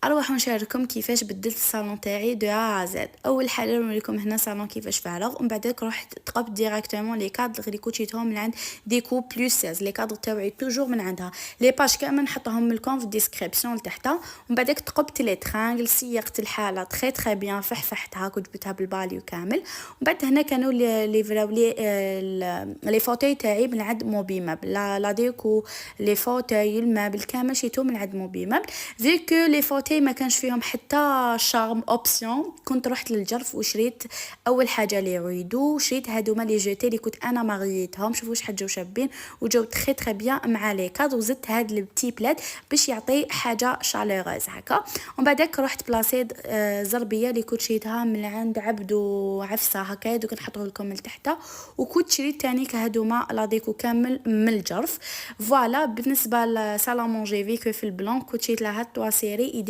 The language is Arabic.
اروح نشارككم كيفاش بدلت الصالون تاعي دو ا زد. اول حاجه نوريكم هنا صالون كيفاش فارغ، ومن بعدك رحت تقبت ديريكتومون لي كادر اللي كوتشيتهم من عند ديكو بلس 16. لي كادر تاوعي توجور من عندها، لي باج كامل نحطهم لكم في الديسكريبسيون لتحت. ومن بعدك تقبت لي ترانغل، سيقت الحاله تري تري بيان، فحفحتها كتبتها بالباليو كامل. ومن بعد هنا كانوا لي فراو لي فوتاي تاعي من عند موبي مابل، لا ديكو لي فوتاي المابل كامل شيتو من عند موبي مابل. فيكو لي فوتاي ما كانش فيهم حتى شارم اوبسيون، كنت رحت للجرف وشريت اول حاجه لي ريدو، شريت هادوما لي جوتي اللي كنت انا ما غيتهم، شوفوا شحال جاو شابين وجاو تري تري بيان مع لي كادر. وزدت هاد البتي بلاد باش يعطي حاجه شاليروز هكا. ومن بعدك رحت بلاصيد زربيه اللي كنت شريتها من عند عبدو عفسه هكا، دوك نحطوه لكم لتحت. وكنت شريت تاني هادوما لا ديكو كامل من الجرف. فوالا بالنسبه لسالامون جي فيكو في البلان كنت شريت لها 3 سيري